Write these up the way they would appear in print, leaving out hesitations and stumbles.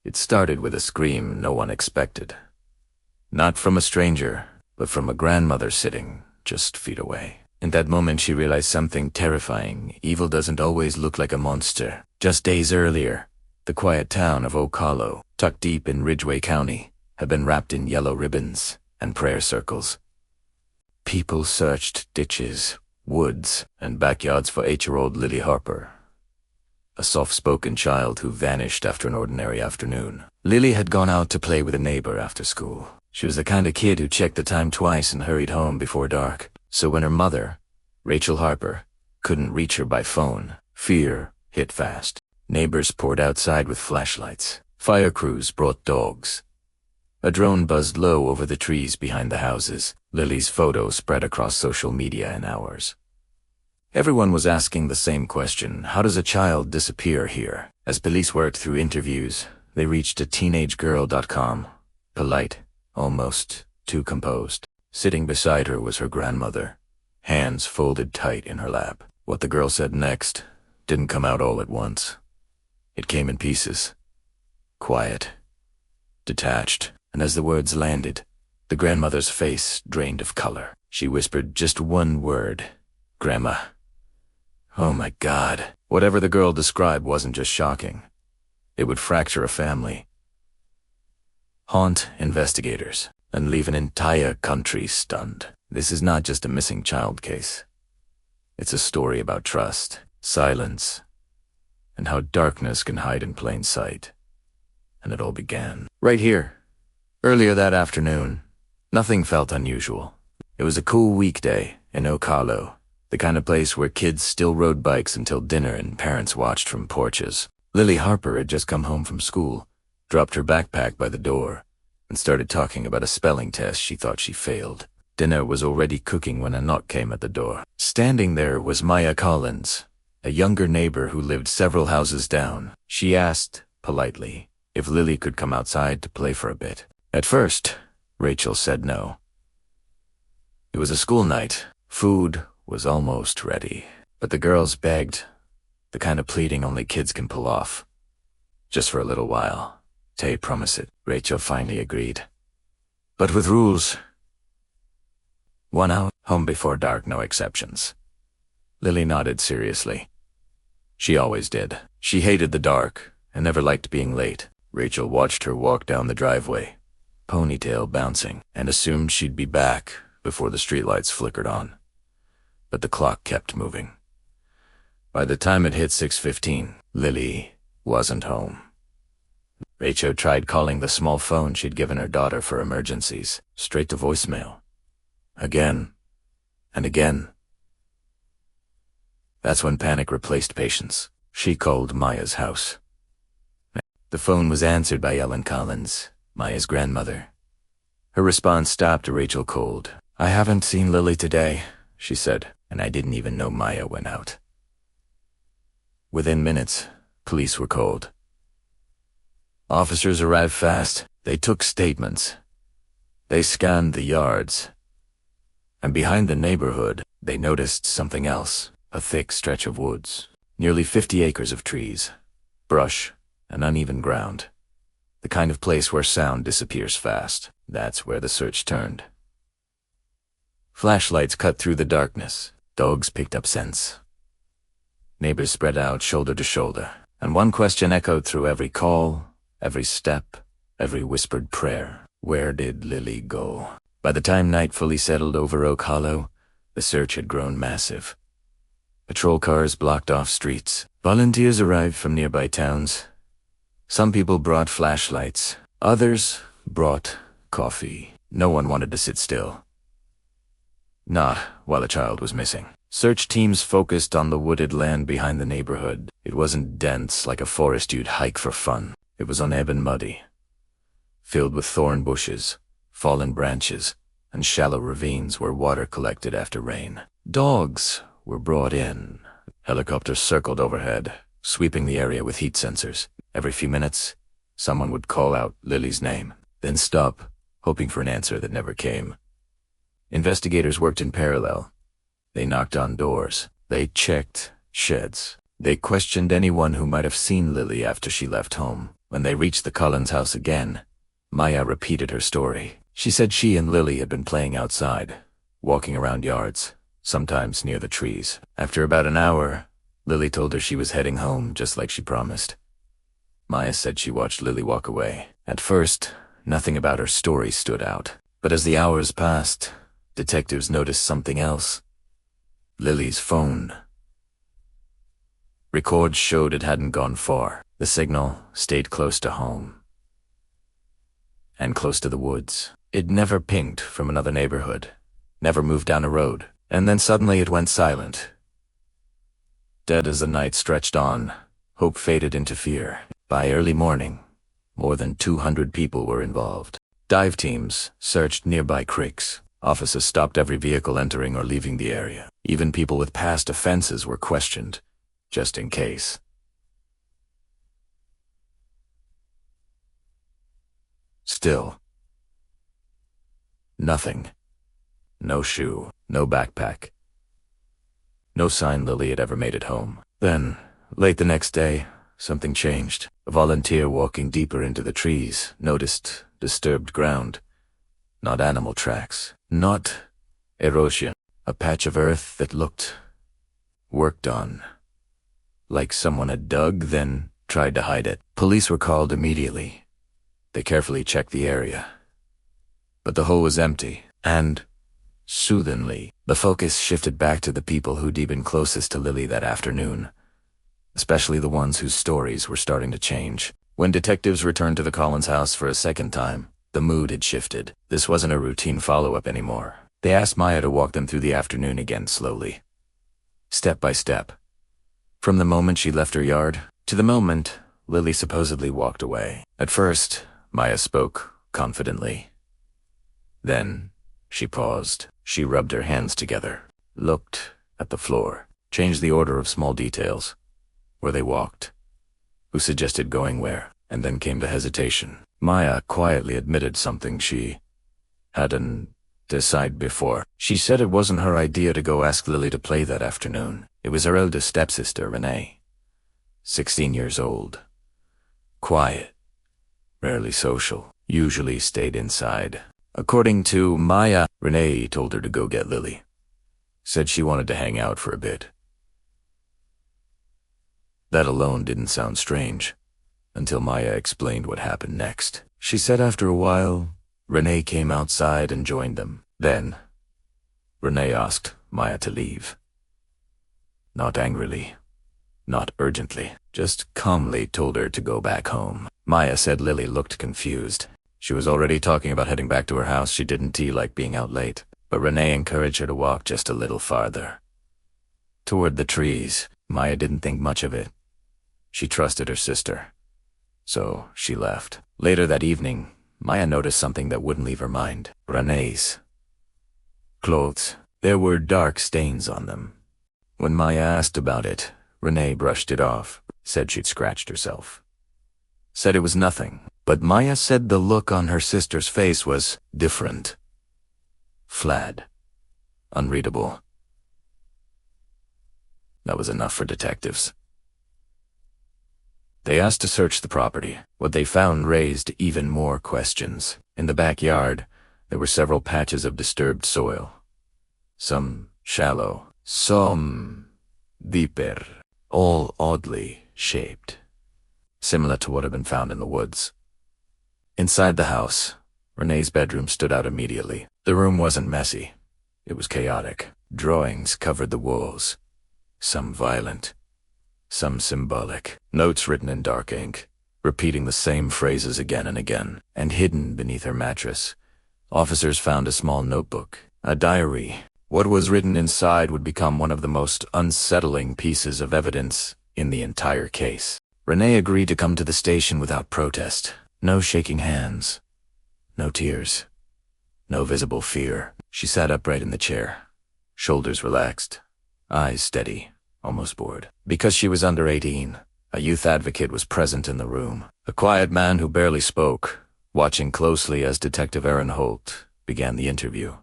It started with a scream no one expected. Not from a stranger, but from a grandmother sitting just feet away. In that moment she realized something terrifying. Evil doesn't always look like a monster. Just days earlier, the quiet town of Oak Hollow, tucked deep in Ridgway County, had been wrapped in yellow ribbons and prayer circles. People searched ditches, woods, and backyards for 8-year-old Lily Harper, a soft-spoken child who vanished after an ordinary afternoon. Lily had gone out to play with a neighbor after school. She was the kind of kid who checked the time twice and hurried home before dark. So when her mother, Rachel Harper, couldn't reach her by phone, fear hit fast. Neighbors poured outside with flashlights. Fire crews brought dogs. A drone buzzed low over the trees behind the houses. Lily's photo spread across social media in hours. Everyone was asking the same question: how does a child disappear here? As police worked through interviews, they reached a teenagegirl.com. Polite, almost too composed. Sitting beside her was her grandmother, hands folded tight in her lap. What the girl said next didn't come out all at once. It came in pieces. Quiet, detached, and as the words landed, the grandmother's face drained of color. She whispered just one word: Grandma. Oh my God. Whatever the girl described wasn't just shocking. It would fracture a family, haunt investigators, and leave an entire country stunned. This is not just a missing child case. It's a story about trust, silence, and how darkness can hide in plain sight. And it all began right here. Earlier that afternoon, nothing felt unusual. It was a cool weekday in Oak Hollow, the kind of place where kids still rode bikes until dinner and parents watched from porches. Lily Harper had just come home from school, dropped her backpack by the door, and started talking about a spelling test she thought she failed. Dinner was already cooking when a knock came at the door. Standing there was Maya Collins, a younger neighbor who lived several houses down. She asked, politely, if Lily could come outside to play for a bit. At first, Rachel said no. It was a school night. Food was almost ready, but the girls begged, the kind of pleading only kids can pull off. Just for a little while. Tay, promise it. Rachel finally agreed. But with rules. 1 hour, home before dark, no exceptions. Lily nodded seriously. She always did. She hated the dark and never liked being late. Rachel watched her walk down the driveway, ponytail bouncing, and assumed she'd be back before the streetlights flickered on. But the clock kept moving. By the time it hit 6:15, Lily wasn't home. Rachel tried calling the small phone she'd given her daughter for emergencies, straight to voicemail. Again and again. That's when panic replaced patience. She called Maya's house. The phone was answered by Ellen Collins, Maya's grandmother. Her response stopped Rachel cold. I haven't seen Lily today, she said, and I didn't even know Maya went out. Within minutes, police were called. Officers arrived fast. They took statements. They scanned the yards. And behind the neighborhood, they noticed something else, a thick stretch of woods. Nearly 50 acres of trees, brush, and uneven ground. The kind of place where sound disappears fast. That's where the search turned. Flashlights cut through the darkness. Dogs picked up scents. Neighbors spread out shoulder to shoulder, and one question echoed through every call, every step, every whispered prayer. Where did Lily go? By the time night fully settled over Oak Hollow, the search had grown massive. Patrol cars blocked off streets. Volunteers arrived from nearby towns. Some people brought flashlights. Others brought coffee. No one wanted to sit still. Not while a child was missing. Search teams focused on the wooded land behind the neighborhood. It wasn't dense like a forest you'd hike for fun. It was uneven and muddy, filled with thorn bushes, fallen branches, and shallow ravines where water collected after rain. Dogs were brought in. Helicopters circled overhead, sweeping the area with heat sensors. Every few minutes, someone would call out Lily's name, then stop, hoping for an answer that never came. Investigators worked in parallel. They knocked on doors. They checked sheds. They questioned anyone who might have seen Lily after she left home. When they reached the Collins house again, Maya repeated her story. She said she and Lily had been playing outside, walking around yards, sometimes near the trees. After about an hour, Lily told her she was heading home just like she promised. Maya said she watched Lily walk away. At first, nothing about her story stood out. But as the hours passed, detectives noticed something else. Lily's phone. Records showed it hadn't gone far. The signal stayed close to home. And close to the woods. It never pinged from another neighborhood. Never moved down a road. And then suddenly it went silent. Dead as the night stretched on, hope faded into fear. By early morning, more than 200 people were involved. Dive teams searched nearby creeks. Officers stopped every vehicle entering or leaving the area. Even people with past offenses were questioned, just in case. Still, nothing. No shoe, no backpack. No sign Lily had ever made it home. Then, late the next day, something changed. A volunteer walking deeper into the trees noticed disturbed ground. Not animal tracks. Not erosion. A patch of earth that looked worked on. Like someone had dug, then tried to hide it. Police were called immediately. They carefully checked the area. But the hole was empty, and, soothingly, the focus shifted back to the people who'd been closest to Lily that afternoon. Especially the ones whose stories were starting to change. When detectives returned to the Collins house for a second time, the mood had shifted. This wasn't a routine follow-up anymore. They asked Maya to walk them through the afternoon again slowly. Step by step. From the moment she left her yard, to the moment Lily supposedly walked away. At first, Maya spoke confidently. Then, she paused. She rubbed her hands together, looked at the floor, changed the order of small details. Where they walked, who suggested going where, and then came to hesitation. Maya quietly admitted something she hadn't decided before. She said it wasn't her idea to go ask Lily to play that afternoon. It was her eldest stepsister, Renee. 16 years old. Quiet. Rarely social. Usually stayed inside. According to Maya, Renee told her to go get Lily. Said she wanted to hang out for a bit. That alone didn't sound strange, until Maya explained what happened next. She said after a while, Renee came outside and joined them. Then, Renee asked Maya to leave. Not angrily, not urgently, just calmly told her to go back home. Maya said Lily looked confused. She was already talking about heading back to her house. She didn't like being out late, but Renee encouraged her to walk just a little farther. Toward the trees. Maya didn't think much of it. She trusted her sister. So she left. Later that evening, Maya noticed something that wouldn't leave her mind. Renee's clothes. There were dark stains on them. When Maya asked about it, Renee brushed it off, said she'd scratched herself. Said it was nothing, but Maya said the look on her sister's face was different. Flat. Unreadable. That was enough for detectives. They asked to search the property. What they found raised even more questions. In the backyard, there were several patches of disturbed soil. Some shallow, some deeper, all oddly shaped, similar to what had been found in the woods. Inside the house, Renee's bedroom stood out immediately. The room wasn't messy. It was chaotic. Drawings covered the walls. Some violent, some symbolic. Notes written in dark ink, repeating the same phrases again and again. And hidden beneath her mattress, officers found a small notebook, a diary. What was written inside would become one of the most unsettling pieces of evidence in the entire case. Renee agreed to come to the station without protest. No shaking hands. No tears. No visible fear. She sat upright in the chair, shoulders relaxed, eyes steady, almost bored. Because she was under 18, a youth advocate was present in the room. A quiet man who barely spoke, watching closely as Detective Aaron Holt began the interview.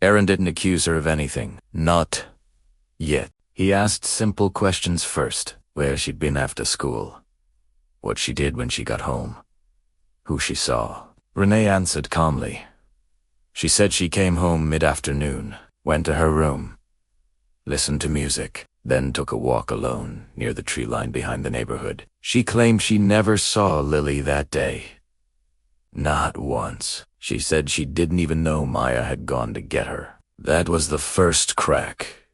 Aaron didn't accuse her of anything. Not yet. He asked simple questions first. Where she'd been after school. what she did when she got home, who she saw. Renee answered calmly. She said she came home mid-afternoon, went to her room, listened to music, then took a walk alone near the tree line behind the neighborhood. She claimed she never saw Lily that day. Not once. She said she didn't even know Maya had gone to get her. That was the first crack.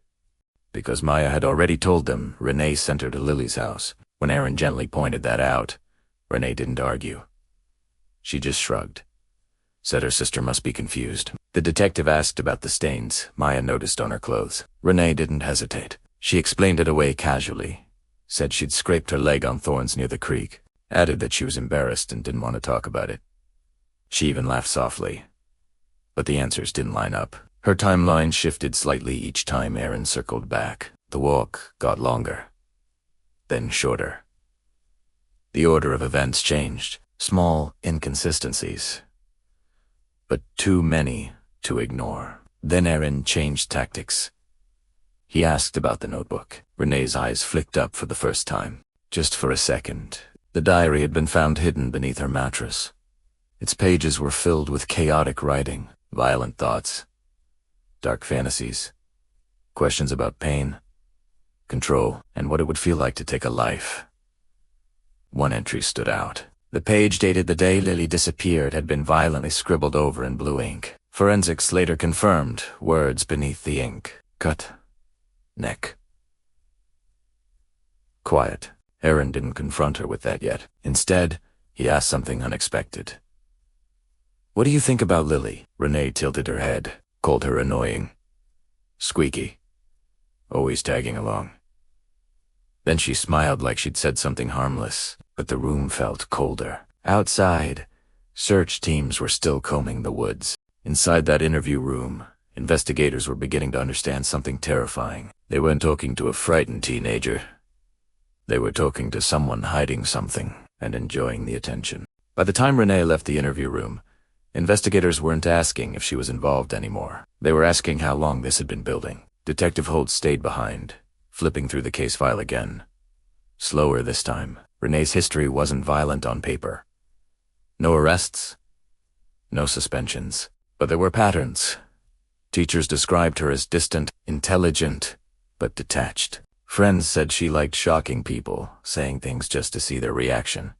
Because Maya had already told them Renee sent her to Lily's house. When Aaron gently pointed that out, Renee didn't argue. She just shrugged. Said her sister must be confused. The detective asked about the stains Maya noticed on her clothes. Renee didn't hesitate. She explained it away casually. Said she'd scraped her leg on thorns near the creek. Added that she was embarrassed and didn't want to talk about it. She even laughed softly. But the answers didn't line up. Her timeline shifted slightly each time Aaron circled back. The walk got longer, then shorter. The order of events changed. Small inconsistencies, but too many to ignore. Then Aaron changed tactics. He asked about the notebook. Renee's eyes flicked up for the first time. Just for a second. The diary had been found hidden beneath her mattress. Its pages were filled with chaotic writing, violent thoughts, dark fantasies, questions about pain, control, and what it would feel like to take a life. One entry stood out. The page dated the day Lily disappeared had been violently scribbled over in blue ink. Forensics later confirmed words beneath the ink. Cut. Neck. Quiet. Aaron didn't confront her with that yet. Instead, he asked something unexpected. What do you think about Lily? Renee tilted her head, called her annoying. Squeaky. Always tagging along. Then she smiled like she'd said something harmless, but the room felt colder. Outside, search teams were still combing the woods. Inside that interview room, investigators were beginning to understand something terrifying. They weren't talking to a frightened teenager. They were talking to someone hiding something and enjoying the attention. By the time Renee left the interview room, investigators weren't asking if she was involved anymore. They were asking how long this had been building. Detective Holt stayed behind, flipping through the case file again. Slower this time. Renee's history wasn't violent on paper. No arrests, no suspensions. But there were patterns. Teachers described her as distant, intelligent, but detached. Friends said she liked shocking people, saying things just to see their reaction.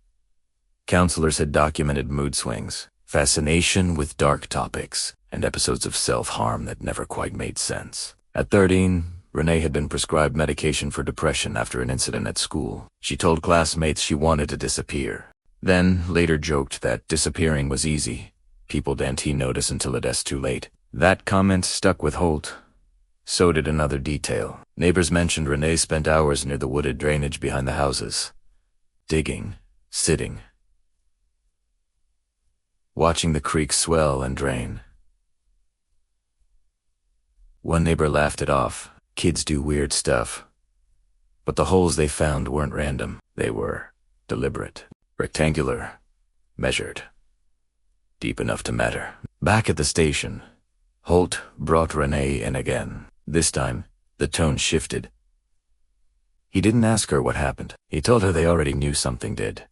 Counselors had documented mood swings, fascination with dark topics, and episodes of self-harm that never quite made sense. At 13, Renee had been prescribed medication for depression after an incident at school. She told classmates she wanted to disappear. Then, later joked that disappearing was easy. People didn't notice until it's too late. That comment stuck with Holt. So did another detail. Neighbors mentioned Renee spent hours near the wooded drainage behind the houses. Digging, sitting, watching the creek swell and drain. One neighbor laughed it off. Kids do weird stuff. But the holes they found weren't random. They were deliberate, rectangular, measured, deep enough to matter. Back at the station, Holt brought Renee in again. This time, the tone shifted. He didn't ask her what happened. He told her they already knew something did.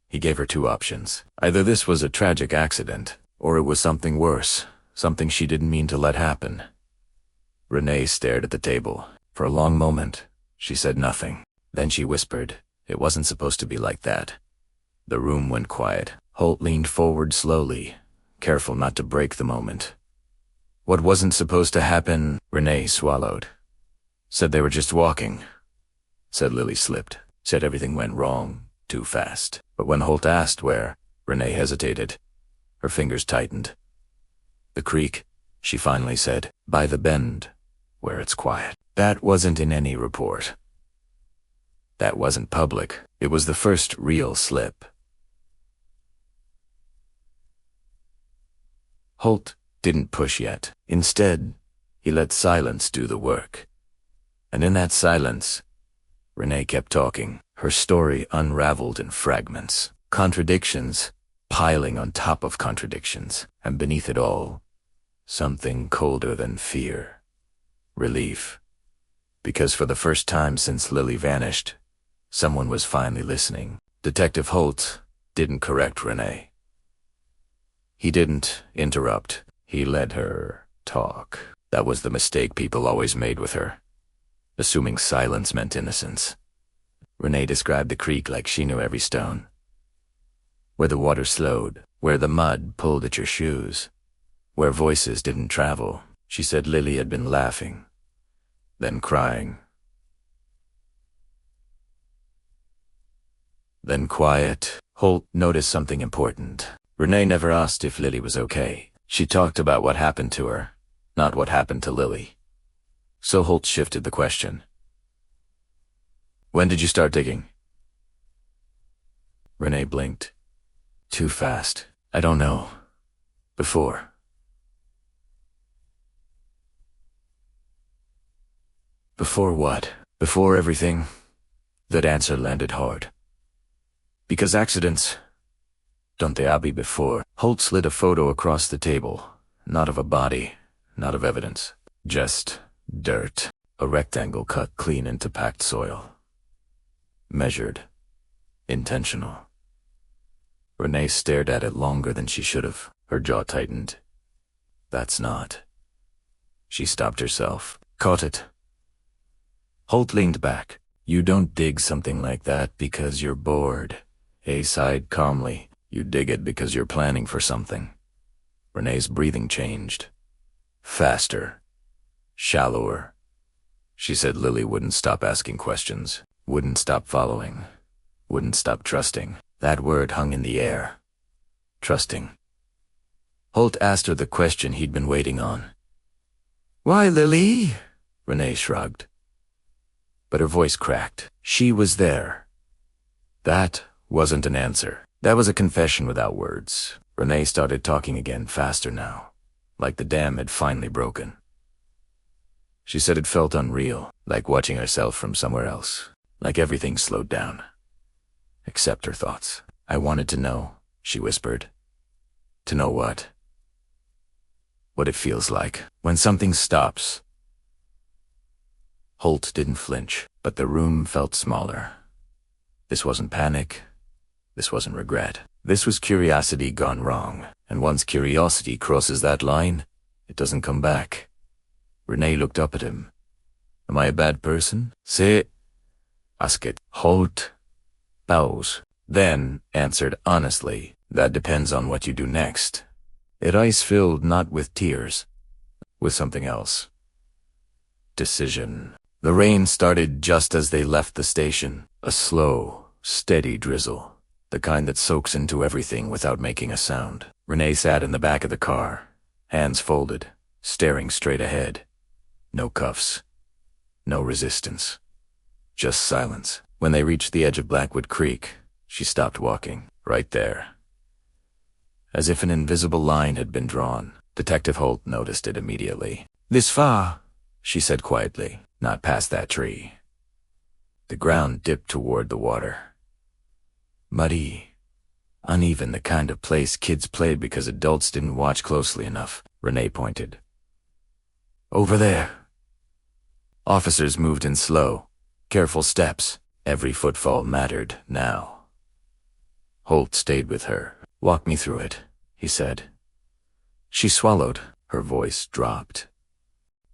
He gave her two options. Either this was a tragic accident, or it was something worse, something she didn't mean to let happen. Renee stared at the table. For a long moment, she said nothing. Then she whispered, "It wasn't supposed to be like that." The room went quiet. Holt leaned forward slowly, careful not to break the moment. What wasn't supposed to happen, Renee swallowed. Said they were just walking. Said Lily slipped. Said everything went wrong, too fast. But when Holt asked where, Renee hesitated. Her fingers tightened. The creek, she finally said, by the bend, where it's quiet. That wasn't in any report. That wasn't public. It was the first real slip. Holt didn't push yet. Instead, he let silence do the work. And in that silence, Renee kept talking. Her story unraveled in fragments. Contradictions, piling on top of contradictions. And beneath it all, something colder than fear. Relief. Because for the first time since Lily vanished, Someone was finally listening. Detective Holt didn't correct Renee. He didn't interrupt. He let her talk. That was the mistake people always made with her, assuming silence meant innocence. Renee described the creek like she knew every stone. Where the water slowed, where the mud pulled at your shoes, where voices didn't travel. She said Lily had been laughing, then crying, then quiet. Holt noticed something important. Renee never asked if Lily was okay. She talked about what happened to her, not what happened to Lily. So Holt shifted the question. When did you start digging? Renee blinked. Too fast. I don't know. Before. Before what? Before everything? That answer landed hard. Because accidents, don't they all be before? Holt slid a photo across the table. Not of a body, not of evidence. Just dirt. A rectangle cut clean into packed soil. Measured. Intentional. Renee stared at it longer than she should have. Her jaw tightened. That's not. She stopped herself. Caught it. Holt leaned back. You don't dig something like that because you're bored. Hay sighed calmly. You dig it because you're planning for something. Renee's breathing changed. Faster. Shallower. She said Lily wouldn't stop asking questions. Wouldn't stop following. Wouldn't stop trusting. That word hung in the air. Trusting. Holt asked her the question he'd been waiting on. Why, Lily? Renee shrugged. But her voice cracked. She was there. That wasn't an answer. That was a confession without words. Renee started talking again, faster now, like the dam had finally broken. She said it felt unreal, like watching herself from somewhere else, like everything slowed down. Except her thoughts. I wanted to know, she whispered. To know what? What it feels like, when something stops. Holt didn't flinch, but the room felt smaller. This wasn't panic. This wasn't regret. This was curiosity gone wrong, and once curiosity crosses that line, it doesn't come back. Renee looked up at him. Am I a bad person? Say it. Ask it. Holt. Bows. Then answered honestly, that depends on what you do next. It ice-filled not with tears, with something else. Decision. The rain started just as they left the station, a slow, steady drizzle. The kind that soaks into everything without making a sound. Renee sat in the back of the car, hands folded, staring straight ahead. No cuffs. No resistance. Just silence. When they reached the edge of Blackwood Creek, she stopped walking, right there. As if an invisible line had been drawn, Detective Holt noticed it immediately. This far, she said quietly, not past that tree. The ground dipped toward the water. Muddy, uneven, the kind of place kids played because adults didn't watch closely enough, Renee pointed. Over there. Officers moved in slow, careful steps. Every footfall mattered now. Holt stayed with her. Walk me through it, he said. She swallowed. Her voice dropped.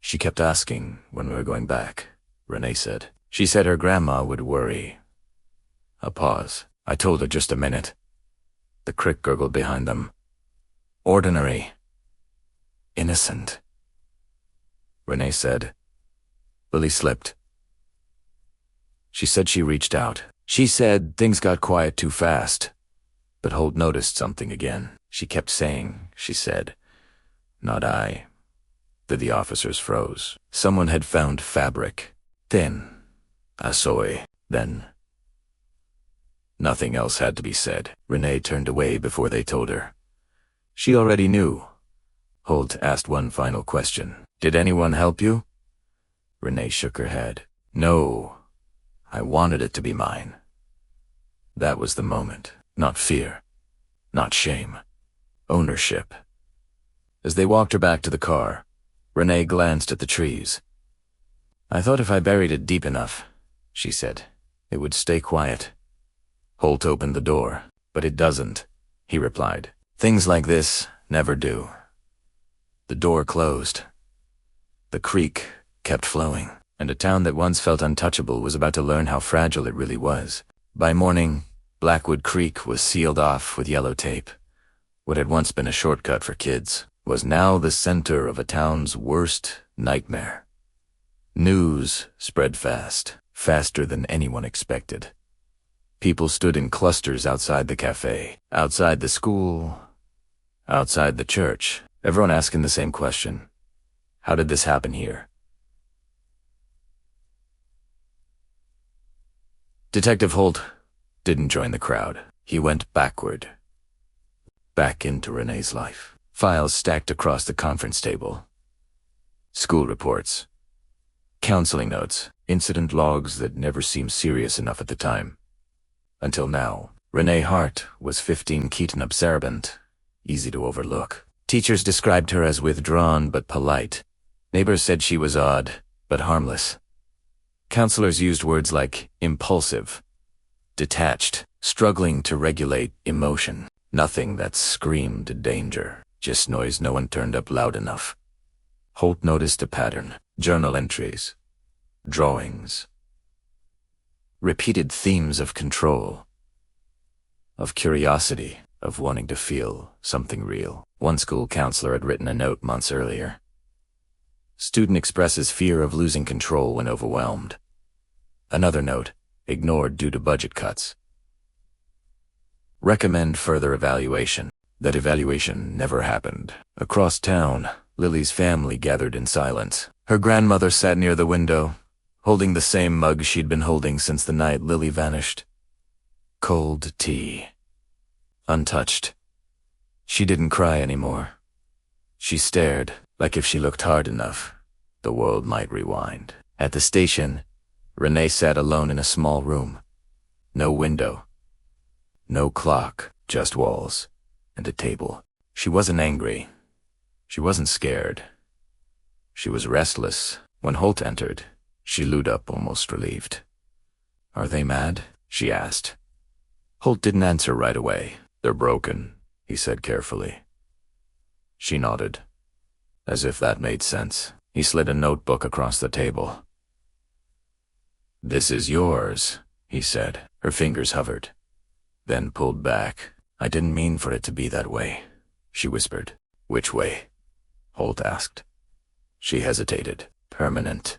She kept asking when we were going back, Renee said. She said her grandma would worry. A pause. I told her just a minute. The creek gurgled behind them. Ordinary. Innocent. Renee said. Lily slipped. She said she reached out. She said things got quiet too fast. But Holt noticed something again. She kept saying, she said. Not I. The officers froze. Someone had found fabric. Thin. Assoy. Then. Nothing else had to be said. Renee turned away before they told her. She already knew. Holt asked one final question. Did anyone help you? Renee shook her head. No. I wanted it to be mine. That was the moment. Not fear. Not shame. Ownership. As they walked her back to the car, Renee glanced at the trees. I thought if I buried it deep enough, she said, it would stay quiet. Holt opened the door. But it doesn't, he replied. Things like this never do. The door closed. The creek kept flowing, and a town that once felt untouchable was about to learn how fragile it really was. By morning, Blackwood Creek was sealed off with yellow tape. What had once been a shortcut for kids was now the center of a town's worst nightmare. News spread fast, faster than anyone expected. People stood in clusters outside the cafe, outside the school, outside the church, everyone asking the same question. How did this happen here? Detective Holt didn't join the crowd. He went backward. Back into Renee's life. Files stacked across the conference table. School reports. Counseling notes. Incident logs that never seemed serious enough at the time. Until now, Renee Hart was 15 Keaton observant, easy to overlook. Teachers described her as withdrawn but polite. Neighbors said she was odd, but harmless. Counselors used words like impulsive, detached, struggling to regulate emotion. Nothing that screamed danger, just noise no one turned up loud enough. Holt noticed a pattern. Journal entries, drawings, repeated themes of control, of curiosity, of wanting to feel something real. One school counselor had written a note months earlier. Student expresses fear of losing control when overwhelmed. Another note, ignored due to budget cuts. Recommend further evaluation. That evaluation never happened. Across town, Lily's family gathered in silence. Her grandmother sat near the window, holding the same mug she'd been holding since the night Lily vanished. Cold tea. Untouched. She didn't cry anymore. She stared, like if she looked hard enough, the world might rewind. At the station, Renee sat alone in a small room. No window. No clock, just walls and a table. She wasn't angry. She wasn't scared. She was restless. When Holt entered, she looed up, almost relieved. Are they mad? She asked. Holt didn't answer right away. They're broken, he said carefully. She nodded, as if that made sense. He slid a notebook across the table. This is yours, he said. Her fingers hovered, then pulled back. I didn't mean for it to be that way, she whispered. Which way? Holt asked. She hesitated. Permanent.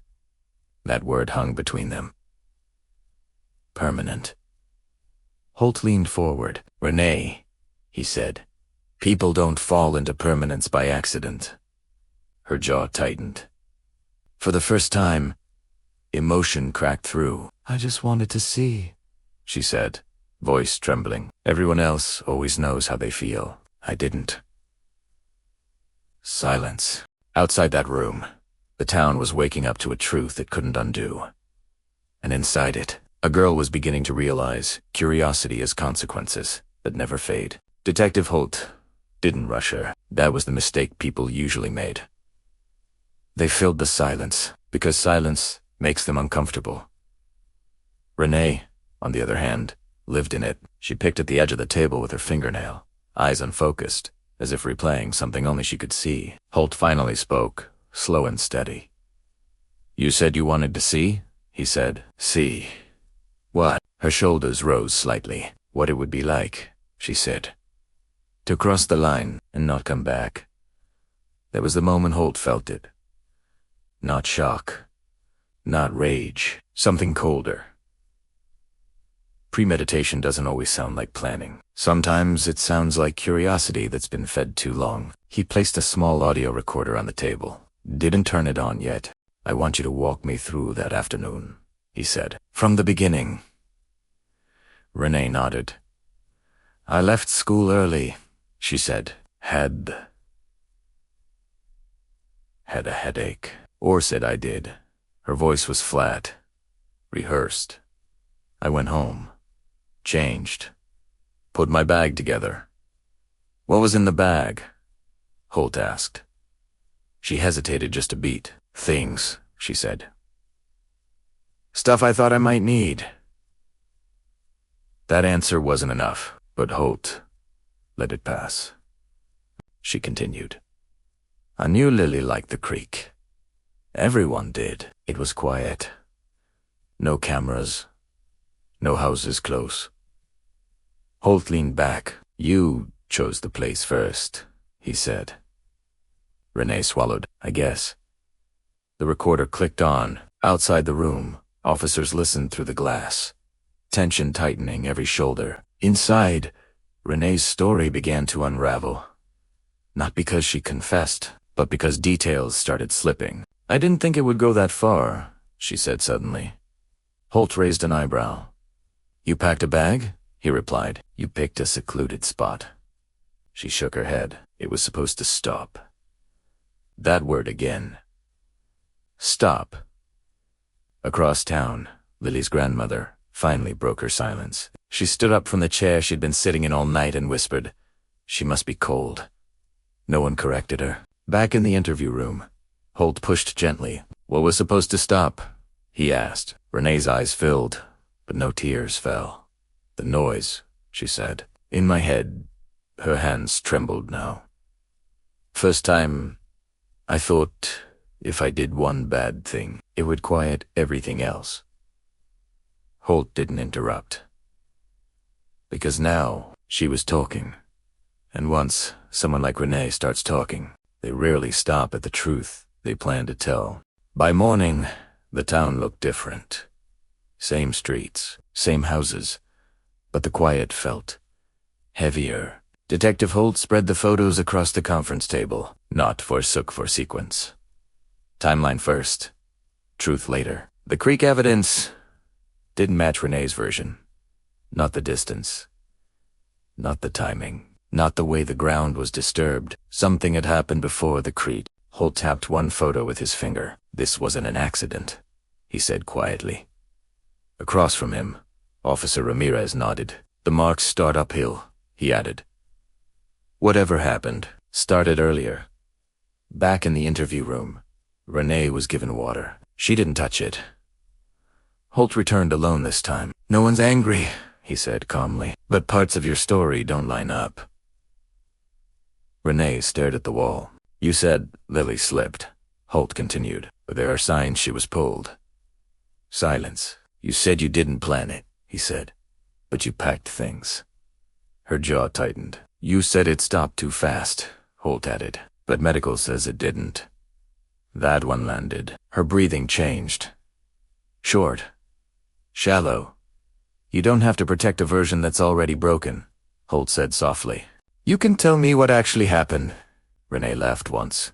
That word hung between them. Permanent. Holt leaned forward. Renee, he said. People don't fall into permanence by accident. Her jaw tightened. For the first time, emotion cracked through. I just wanted to see, she said, voice trembling. Everyone else always knows how they feel. I didn't. Silence. Outside that room, the town was waking up to a truth it couldn't undo. And inside it, a girl was beginning to realize curiosity has consequences that never fade. Detective Holt didn't rush her. That was the mistake people usually made. They filled the silence, because silence makes them uncomfortable. Renee, on the other hand, lived in it. She picked at the edge of the table with her fingernail, eyes unfocused, as if replaying something only she could see. Holt finally spoke, slow and steady. You said you wanted to see? He said. See. What? Her shoulders rose slightly. What it would be like, she said. To cross the line and not come back. That was the moment Holt felt it. Not shock. Not rage. Something colder. Premeditation doesn't always sound like planning. Sometimes it sounds like curiosity that's been fed too long. He placed a small audio recorder on the table. Didn't turn it on yet. I want you to walk me through that afternoon, he said. From the beginning. Renee nodded. I left school early, she said. Had a headache. Or said I did. Her voice was flat. Rehearsed. I went home. Changed. Put my bag together. What was in the bag? Holt asked. She hesitated just a beat. Things, she said. Stuff I thought I might need. That answer wasn't enough, but Holt let it pass. She continued. I knew Lily liked the creek. Everyone did. It was quiet. No cameras. No houses close. Holt leaned back. You chose the place first, he said. Renee swallowed. I guess. The recorder clicked on. Outside the room, officers listened through the glass, tension tightening every shoulder. Inside, Renee's story began to unravel. Not because she confessed, but because details started slipping. I didn't think it would go that far, she said suddenly. Holt raised an eyebrow. You packed a bag? He replied. You picked a secluded spot. She shook her head. It was supposed to stop. That word again. Stop. Across town, Lily's grandmother finally broke her silence. She stood up from the chair she'd been sitting in all night and whispered, She must be cold. No one corrected her. Back in the interview room, Holt pushed gently. What was supposed to stop? He asked. Renee's eyes filled, but no tears fell. The noise, she said. In my head, her hands trembled now. First time, I thought if I did one bad thing, it would quiet everything else. Holt didn't interrupt. Because now, she was talking. And once someone like Renee starts talking, they rarely stop at the truth they plan to tell. By morning, the town looked different. Same streets, same houses, but the quiet felt heavier. Detective Holt spread the photos across the conference table, not forsook for sequence. Timeline first, truth later. The creek evidence didn't match Renee's version. Not the distance. Not the timing. Not the way the ground was disturbed. Something had happened before the creek. Holt tapped one photo with his finger. This wasn't an accident, he said quietly. Across from him, Officer Ramirez nodded. The marks start uphill, he added. Whatever happened started earlier. Back in the interview room, Renee was given water. She didn't touch it. Holt returned alone this time. No one's angry, he said calmly, but parts of your story don't line up. Renee stared at the wall. You said Lily slipped, Holt continued, but there are signs she was pulled. Silence. You said you didn't plan it, he said, but you packed things. Her jaw tightened. You said it stopped too fast, Holt added, but medical says it didn't. That one landed. Her breathing changed. Short. Shallow. You don't have to protect a version that's already broken, Holt said softly. You can tell me what actually happened. Renee laughed once.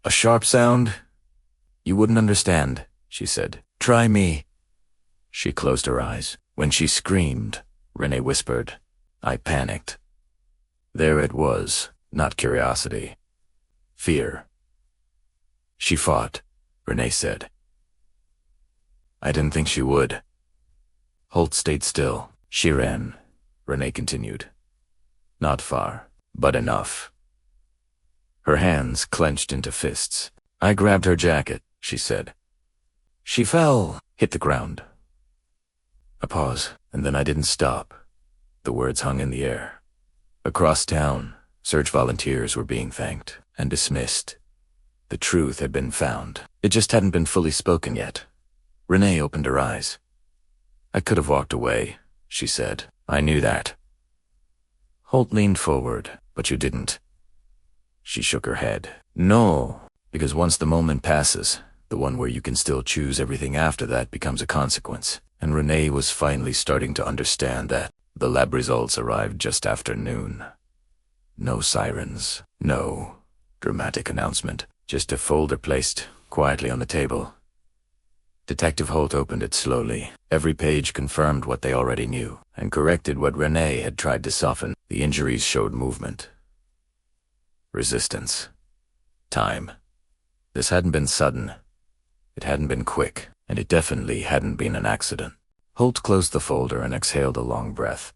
A sharp sound? You wouldn't understand, she said. Try me. She closed her eyes. When she screamed, Renee whispered. I panicked. There it was, not curiosity. Fear. She fought, Renee said. I didn't think she would. Holt stayed still. She ran, Renee continued. Not far, but enough. Her hands clenched into fists. I grabbed her jacket, she said. She fell, hit the ground. A pause, and then I didn't stop. The words hung in the air. Across town, search volunteers were being thanked and dismissed. The truth had been found. It just hadn't been fully spoken yet. Renee opened her eyes. I could have walked away, she said. I knew that. Holt leaned forward, but you didn't. She shook her head. No, because once the moment passes, the one where you can still choose everything after that becomes a consequence. And Renee was finally starting to understand that. The lab results arrived just after noon. No sirens, no dramatic announcement, just a folder placed quietly on the table. Detective Holt opened it slowly. Every page confirmed what they already knew, and corrected what Renee had tried to soften. The injuries showed movement. Resistance. Time. This hadn't been sudden. It hadn't been quick, and it definitely hadn't been an accident. Holt closed the folder and exhaled a long breath.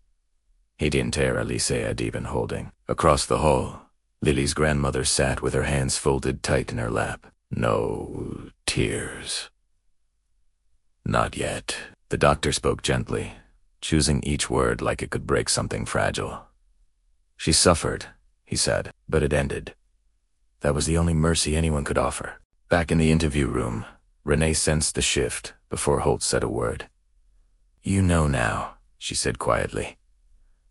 He didn't tear Alice had even holding. Across the hall, Lily's grandmother sat with her hands folded tight in her lap. No tears. Not yet. The doctor spoke gently. choosing each word like it could break something fragile. She suffered, he said, but it ended. That was the only mercy anyone could offer. Back in the interview room, Renee sensed the shift before Holt said a word. "You know now," she said quietly.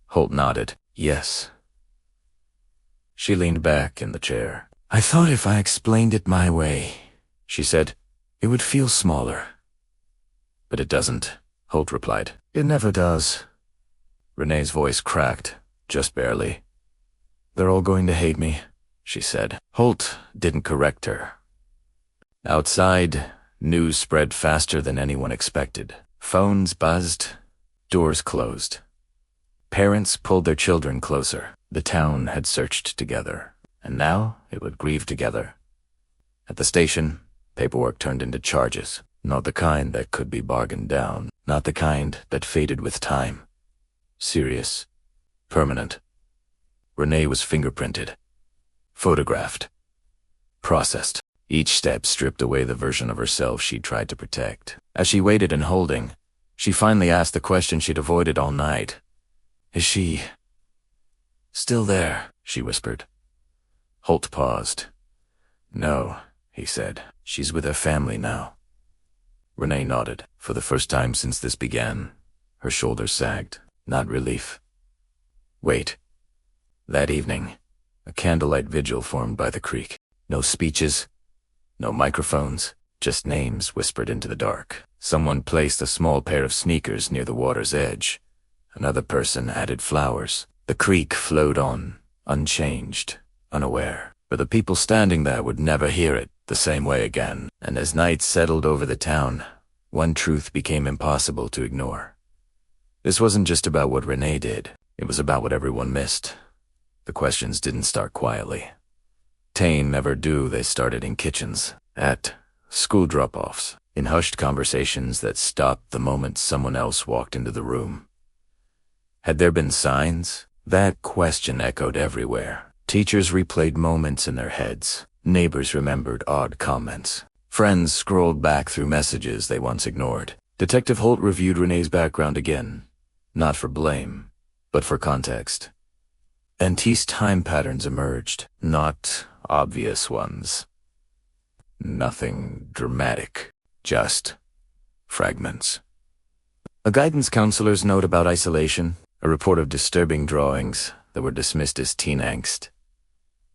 Holt nodded. "Yes." She leaned back in the chair. "I thought if I explained it my way," she said, "it would feel smaller." "But it doesn't," Holt replied. "It never does." Renee's voice cracked, just barely. "They're all going to hate me," she said. Holt didn't correct her. Outside, news spread faster than anyone expected. Phones buzzed, doors closed. Parents pulled their children closer. The town had searched together, and now it would grieve together. At the station, paperwork turned into charges, not the kind that could be bargained down, not the kind that faded with time. Serious, permanent. Renee was fingerprinted, photographed, processed. Each step stripped away the version of herself she tried to protect. As she waited and holding, she finally asked the question she'd avoided all night. "Is she still there?" she whispered. Holt paused. "No," he said. "She's with her family now." Renee nodded. For the first time since this began, her shoulders sagged, not relief. Wait. That evening, a candlelight vigil formed by the creek. No speeches, no microphones, just names whispered into the dark. Someone placed a small pair of sneakers near the water's edge. Another person added flowers. The creek flowed on, unchanged, unaware. But the people standing there would never hear it the same way again. And as night settled over the town, one truth became impossible to ignore. This wasn't just about what Renee did. It was about what everyone missed. The questions didn't start quietly. Tane never do. They started in kitchens, at school drop-offs, in hushed conversations that stopped the moment someone else walked into the room. Had there been signs? That question echoed everywhere. Teachers replayed moments in their heads. Neighbors remembered odd comments. Friends scrolled back through messages they once ignored. Detective Holt reviewed Renee's background again, not for blame, but for context. Antie's time patterns emerged, not obvious ones. Nothing dramatic, just fragments. A guidance counselor's note about isolation, a report of disturbing drawings that were dismissed as teen angst.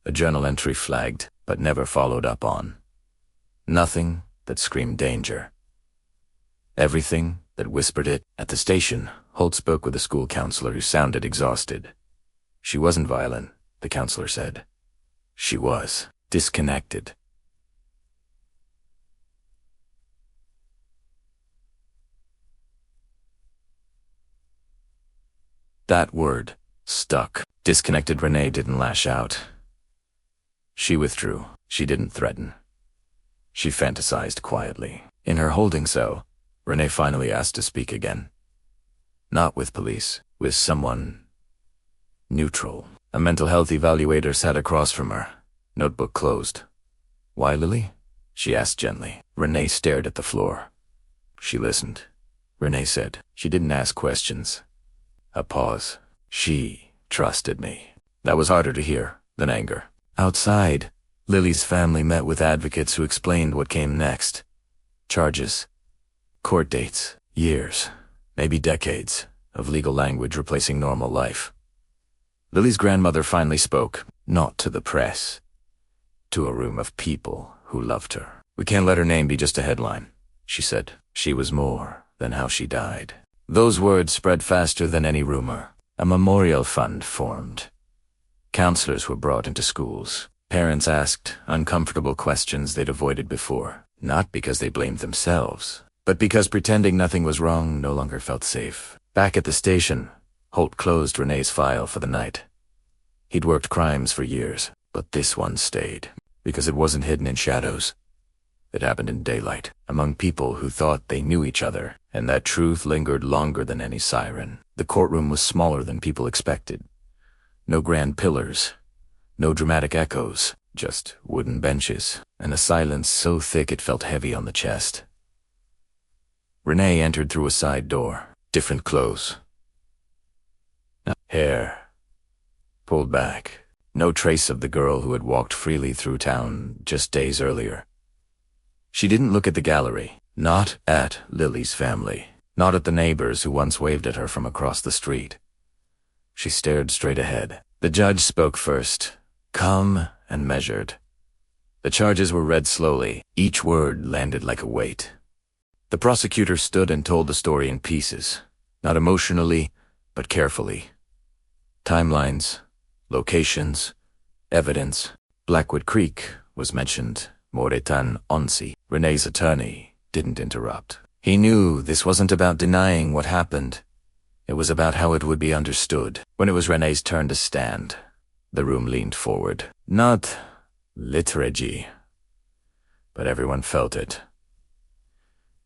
A journal entry flagged, but never followed up on. Nothing that screamed danger. Everything that whispered it. At the station, Holt spoke with a school counselor who sounded exhausted. She wasn't violent, the counselor said. She was disconnected. That word stuck. Disconnected. Renee didn't lash out. She withdrew. She didn't threaten. She fantasized quietly. In her holding cell, Renee finally asked to speak again. Not with police, with someone neutral. A mental health evaluator sat across from her, notebook closed. "Why, Lily?" she asked gently. Renee stared at the floor. She listened. Renee said. She didn't ask questions. A pause. "She trusted me." That was harder to hear than anger. Outside, Lily's family met with advocates who explained what came next. Charges, court dates, years, maybe decades, of legal language replacing normal life. Lily's grandmother finally spoke, not to the press, to a room of people who loved her. "We can't let her name be just a headline," she said. "She was more than how she died." Those words spread faster than any rumor. A memorial fund formed. Counselors were brought into schools. Parents asked uncomfortable questions they'd avoided before, not because they blamed themselves, but because pretending nothing was wrong no longer felt safe. Back at the station, Holt closed Renee's file for the night. He'd worked crimes for years, but this one stayed, because it wasn't hidden in shadows. It happened in daylight, among people who thought they knew each other, and that truth lingered longer than any siren. The courtroom was smaller than people expected. No grand pillars, no dramatic echoes, just wooden benches, and a silence so thick it felt heavy on the chest. Renee entered through a side door. different clothes. Hair pulled back. No trace of the girl who had walked freely through town just days earlier. She didn't look at the gallery, not at Lily's family, not at the neighbors who once waved at her from across the street. She stared straight ahead. The judge spoke first, calm and measured. The charges were read slowly. Each word landed like a weight. The prosecutor stood and told the story in pieces, not emotionally, but carefully. Timelines, locations, evidence. Blackwood Creek was mentioned. Moretan Onsi, Renee's attorney, didn't interrupt. He knew this wasn't about denying what happened. It was about how it would be understood. When it was Renee's turn to stand, the room leaned forward. Not liturgy, but everyone felt it.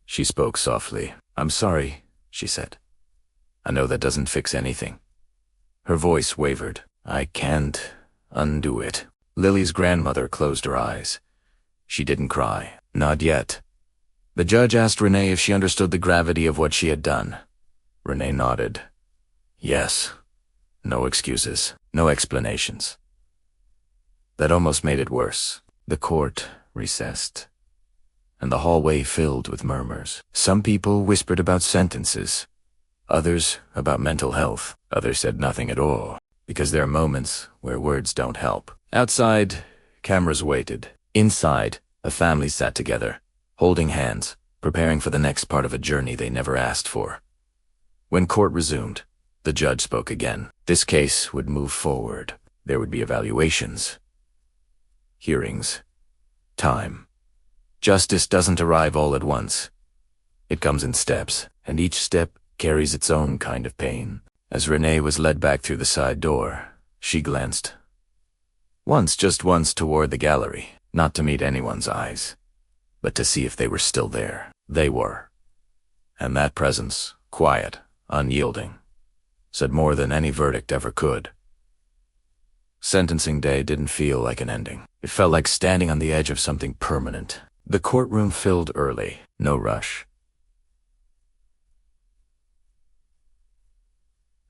She spoke softly. "I'm sorry," she said. "I know that doesn't fix anything." Her voice wavered. "I can't undo it." Lily's grandmother closed her eyes. She didn't cry. Not yet. The judge asked Renee if she understood the gravity of what she had done. Renee nodded. Yes. No excuses. No explanations. That almost made it worse. The court recessed, and the hallway filled with murmurs. Some people whispered about sentences. Others about mental health. Others said nothing at all, because there are moments where words don't help. Outside, cameras waited. Inside, a family sat together, holding hands, preparing for the next part of a journey they never asked for. When court resumed, the judge spoke again. This case would move forward. There would be evaluations, hearings, time. Justice doesn't arrive all at once. It comes in steps, and each step carries its own kind of pain. As Renee was led back through the side door, she glanced. Once, just once, toward the gallery, not to meet anyone's eyes, but to see if they were still there. They were. And that presence, quiet, unyielding, said more than any verdict ever could. Sentencing day didn't feel like an ending. It felt like standing on the edge of something permanent. The courtroom filled early. No rush.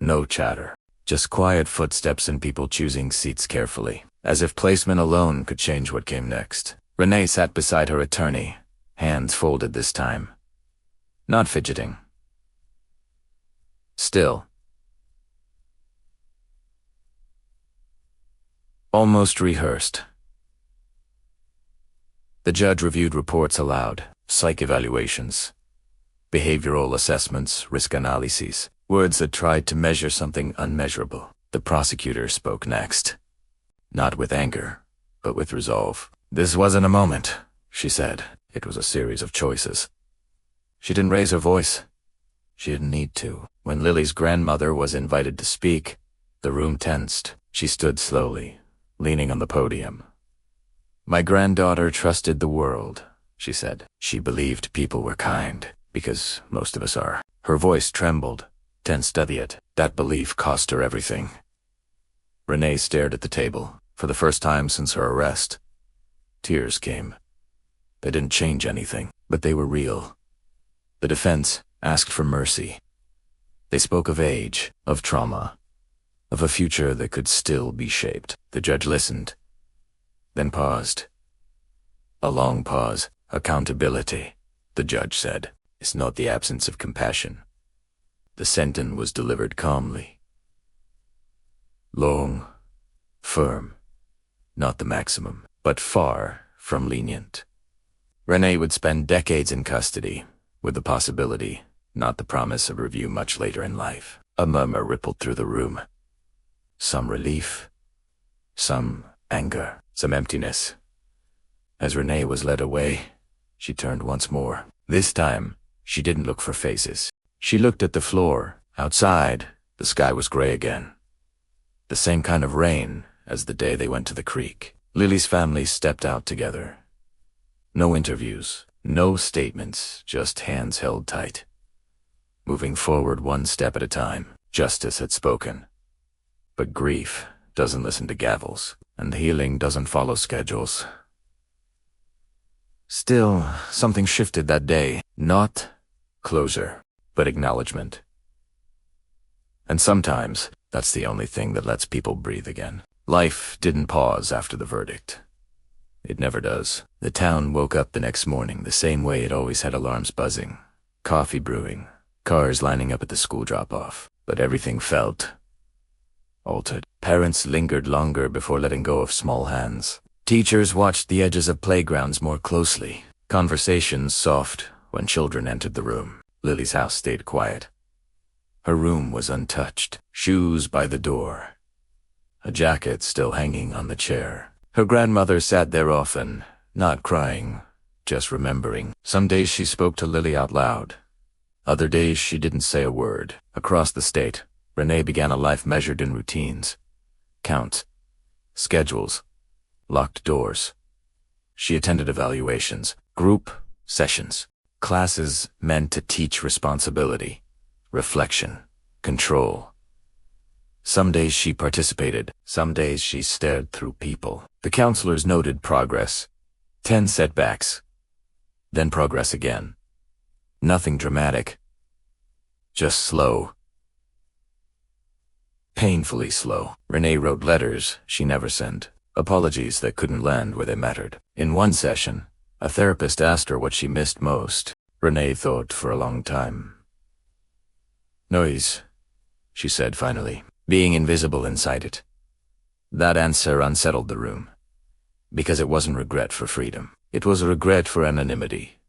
No chatter. Just quiet footsteps and people choosing seats carefully, as if placement alone could change what came next. Renee sat beside her attorney, hands folded this time. Not fidgeting. Still. Almost rehearsed. The judge reviewed reports aloud, psych evaluations, behavioral assessments, risk analyses, words that tried to measure something unmeasurable. The prosecutor spoke next. Not with anger, but with resolve. This wasn't a moment, she said. It was a series of choices. She didn't raise her voice. She didn't need to. When Lily's grandmother was invited to speak, the room tensed. She stood slowly, leaning on the podium. My granddaughter trusted the world, she said. She believed people were kind, because most of us are. Her voice trembled, tensed yet. That belief cost her everything. Renee stared at the table, for the first time since her arrest. Tears came. They didn't change anything, but they were real. The defense asked for mercy. They spoke of age, of trauma, of a future that could still be shaped. The judge listened, then paused. A long pause. Accountability, the judge said, is not the absence of compassion. The sentence was delivered calmly. Long, firm, not the maximum, but far from lenient. Renee would spend decades in custody, with the possibility, not the promise, of review much later in life. A murmur rippled through the room. Some relief, some anger, some emptiness. As Renee was led away, she turned once more. This time, she didn't look for faces. She looked at the floor. Outside, the sky was gray again. The same kind of rain as the day they went to the creek. Lily's family stepped out together. No interviews, no statements, just hands held tight. Moving forward one step at a time. Justice had spoken. But grief doesn't listen to gavels, and healing doesn't follow schedules. Still, something shifted that day. Not closure, but acknowledgement. And sometimes, that's the only thing that lets people breathe again. Life didn't pause after the verdict. It never does. The town woke up the next morning the same way it always had: alarms buzzing, coffee brewing, cars lining up at the school drop-off. But everything felt altered. Parents lingered longer before letting go of small hands. Teachers watched the edges of playgrounds more closely. Conversations soft when children entered the room. Lily's house stayed quiet. Her room was untouched, shoes by the door, a jacket still hanging on the chair. Her grandmother sat there often, not crying, just remembering. Some days she spoke to Lily out loud. Other days she didn't say a word. Across the state, Renee began a life measured in routines, counts, schedules, locked doors. She attended evaluations, group sessions, classes meant to teach responsibility, reflection, control. Some days she participated, some days she stared through people. The counselors noted progress, 10 setbacks, then progress again. Nothing dramatic, just slow. Painfully slow. Renee wrote letters she never sent, apologies that couldn't land where they mattered. In one session, a therapist asked her what she missed most. Renee thought for a long time. Noise, she said finally, being invisible inside it. That answer unsettled the room, because it wasn't regret for freedom. It was a regret for anonymity.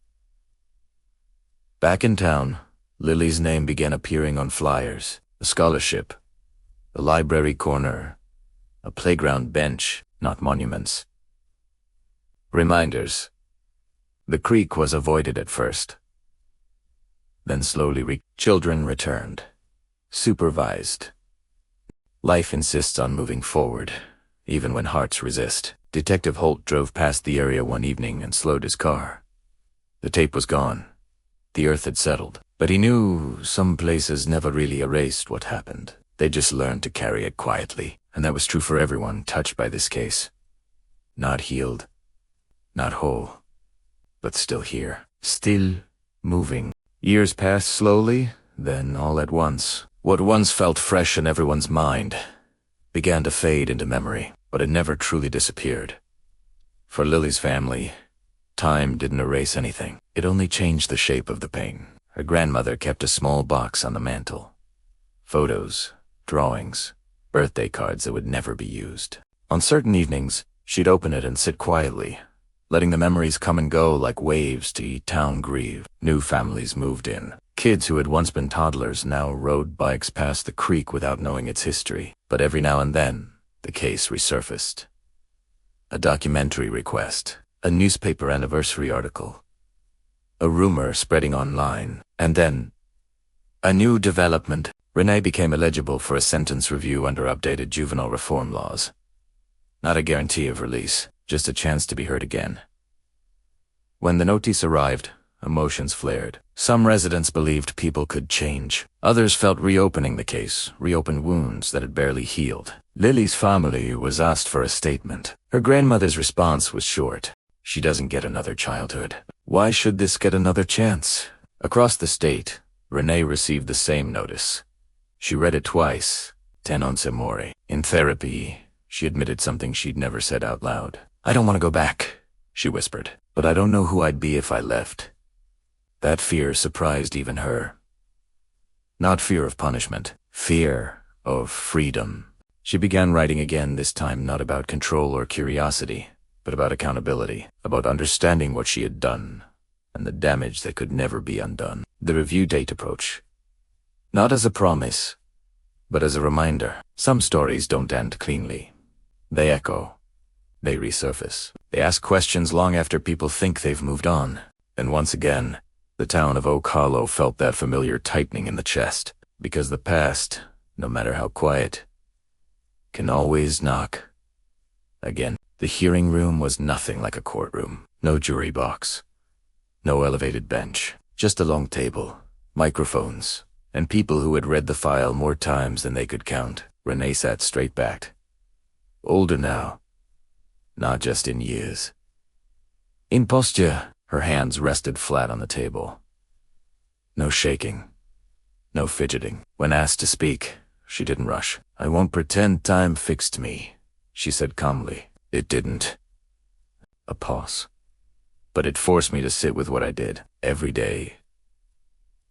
Back in town, Lily's name began appearing on flyers: a scholarship, a library corner, a playground bench, not monuments. Reminders. The creek was avoided at first. Then slowly children returned. Supervised. Life insists on moving forward, even when hearts resist. Detective Holt drove past the area one evening and slowed his car. The tape was gone. The earth had settled. But he knew some places never really erased what happened. They just learned to carry it quietly, and that was true for everyone touched by this case. Not healed, not whole, but still here, still moving. Years passed slowly, then all at once, what once felt fresh in everyone's mind began to fade into memory, but it never truly disappeared. For Lily's family, time didn't erase anything. It only changed the shape of the pain. Her grandmother kept a small box on the mantel. Photos, drawings, birthday cards that would never be used. On certain evenings, she'd open it and sit quietly, letting the memories come and go like waves to town grieve. New families moved in. Kids who had once been toddlers now rode bikes past the creek without knowing its history. But every now and then, the case resurfaced. A documentary request, a newspaper anniversary article, a rumor spreading online, and then a new development. Renee became eligible for a sentence review under updated juvenile reform laws. Not a guarantee of release, just a chance to be heard again. When the notice arrived, emotions flared. Some residents believed people could change. Others felt reopening the case reopened wounds that had barely healed. Lily's family was asked for a statement. Her grandmother's response was short. She doesn't get another childhood. Why should this get another chance? Across the state, Renee received the same notice. She read it twice, 10 once more. In therapy, she admitted something she'd never said out loud. I don't want to go back, she whispered, but I don't know who I'd be if I left. That fear surprised even her. Not fear of punishment, fear of freedom. She began writing again, this time not about control or curiosity, but about accountability, about understanding what she had done, and the damage that could never be undone. The review date approached. Not as a promise, but as a reminder. Some stories don't end cleanly. They echo. They resurface. They ask questions long after people think they've moved on. And once again, the town of Oak Hollow felt that familiar tightening in the chest, because the past, no matter how quiet, can always knock. Again, the hearing room was nothing like a courtroom. No jury box. No elevated bench. Just a long table, microphones, and people who had read the file more times than they could count. Renee sat straight-backed. Older now. Not just in years. In posture, her hands rested flat on the table. No shaking. No fidgeting. When asked to speak, She didn't rush. "I won't pretend time fixed me," she said calmly. "It didn't." A pause. "But it forced me to sit with what I did, every day."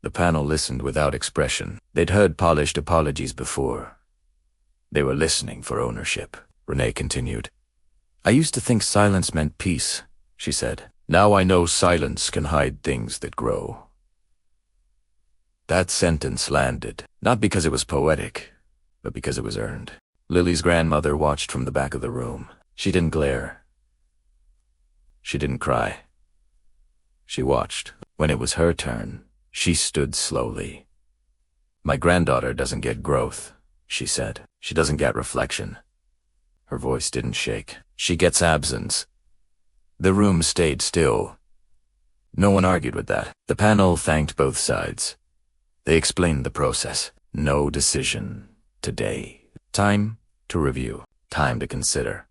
The panel listened without expression. They'd heard polished apologies before. They were listening for ownership. Renee continued. "I used to think silence meant peace," she said. "Now I know silence can hide things that grow." That sentence landed, not because it was poetic, but because it was earned. Lily's grandmother watched from the back of the room. She didn't glare. She didn't cry. She watched. When it was her turn, she stood slowly. "My granddaughter doesn't get growth," she said. "She doesn't get reflection." Her voice didn't shake. "She gets absence." The room stayed still. No one argued with that. The panel thanked both sides. They explained the process. No decision today. Time to review. Time to consider.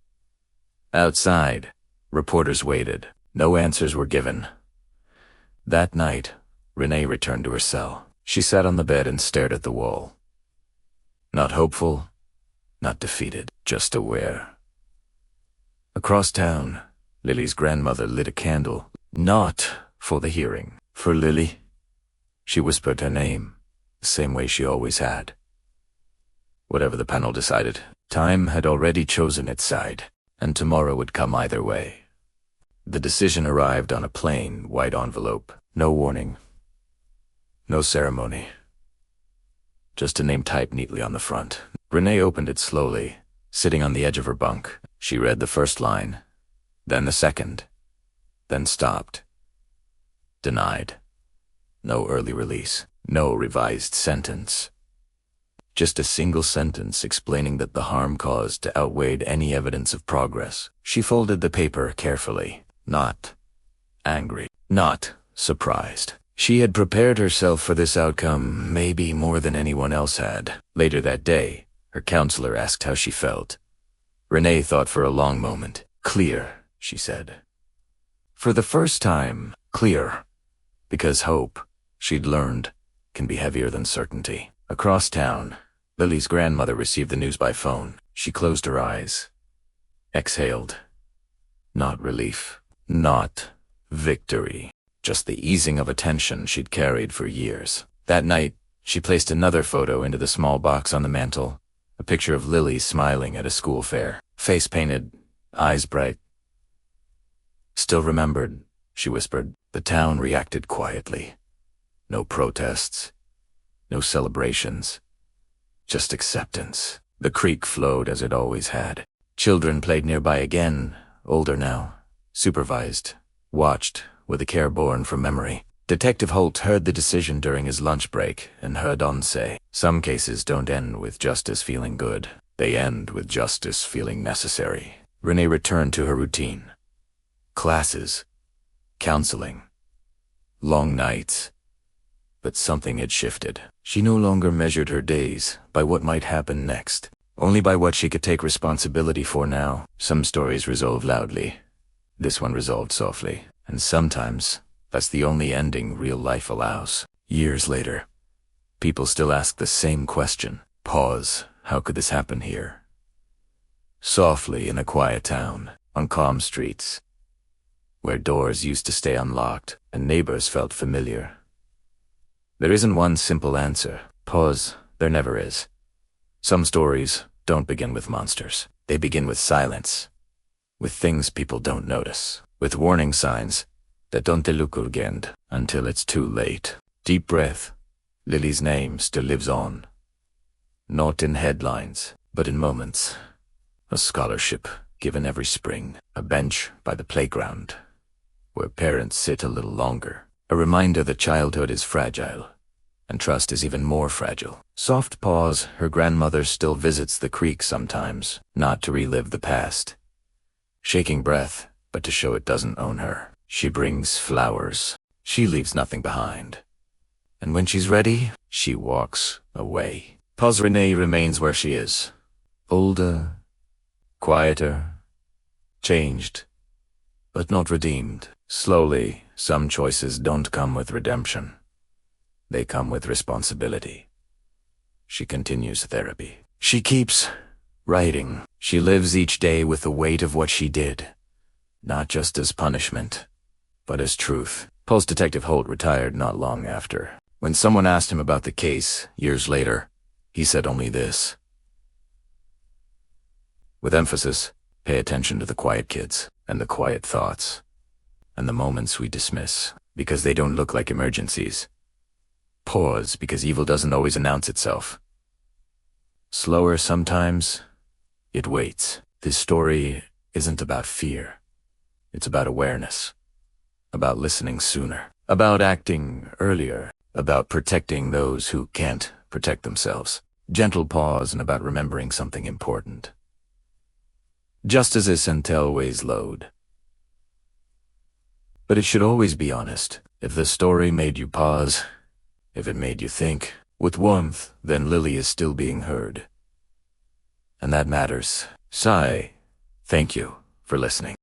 Outside, reporters waited. No answers were given. That night, Renee returned to her cell. She sat on the bed and stared at the wall. Not hopeful, not defeated, just aware. Across town, Lily's grandmother lit a candle. Not for the hearing. For Lily. She whispered her name, the same way she always had. Whatever the panel decided, time had already chosen its side, and tomorrow would come either way. The decision arrived on a plain, white envelope. No warning. No ceremony. Just a name typed neatly on the front. Renee opened it slowly, sitting on the edge of her bunk. She read the first line, then the second, then stopped. Denied. No early release. No revised sentence. Just a single sentence explaining that the harm caused outweighed any evidence of progress. She folded the paper carefully. Not angry. Not surprised. She had prepared herself for this outcome maybe more than anyone else had. Later that day, her counselor asked how she felt. Renee thought for a long moment. "Clear," she said. For the first time, clear. Because hope, she'd learned, can be heavier than certainty. Across town, Lily's grandmother received the news by phone. She closed her eyes. Exhaled. Not relief. Not victory. Just the easing of a tension she'd carried for years. That night, she placed another photo into the small box on the mantel. A picture of Lily smiling at a school fair. Face painted, eyes bright. "Still remembered," she whispered. The town reacted quietly. No protests. No celebrations. Just acceptance. The creek flowed as it always had. Children played nearby again, older now. Supervised. Watched, with a care born from memory. Detective Holt heard the decision during his lunch break and heard On say, "Some cases don't end with justice feeling good. They end with justice feeling necessary." Renee returned to her routine. Classes. Counseling. Long nights. But something had shifted. She no longer measured her days by what might happen next, only by what she could take responsibility for now. Some stories resolve loudly. This one resolved softly. And sometimes, that's the only ending real life allows. Years later, people still ask the same question. Pause. How could this happen here? Softly in a quiet town, on calm streets, where doors used to stay unlocked and neighbors felt familiar. There isn't one simple answer. Pause. There never is. Some stories don't begin with monsters. They begin with silence. With things people don't notice. With warning signs that don't look urgent until it's too late. Deep breath. Lily's name still lives on. Not in headlines, but in moments. A scholarship given every spring. A bench by the playground, where parents sit a little longer. A reminder that childhood is fragile, and trust is even more fragile. Soft pause. Her grandmother still visits the creek sometimes, not to relive the past. Shaking breath, but to show it doesn't own her. She brings flowers. She leaves nothing behind. And when she's ready, she walks away. Pause. Renee remains where she is. Older, quieter, changed, but not redeemed. Slowly, some choices don't come with redemption. They come with responsibility. she continues therapy. She keeps writing. She lives each day with the weight of what she did, not just as punishment, but as truth. Post Detective Holt retired not long after. When someone asked him about the case, years later, he said only this. With emphasis, pay attention to the quiet kids, and the quiet thoughts, and the moments we dismiss, because they don't look like emergencies. Pause, because evil doesn't always announce itself. Slower sometimes, it waits. This story isn't about fear. It's about awareness. About listening sooner. About acting earlier. About protecting those who can't protect themselves. Gentle pause and about remembering something important. Justice isn't always loud. But it should always be honest. If the story made you pause, if it made you think with warmth, then Lily is still being heard. And that matters. Sigh, thank you for listening.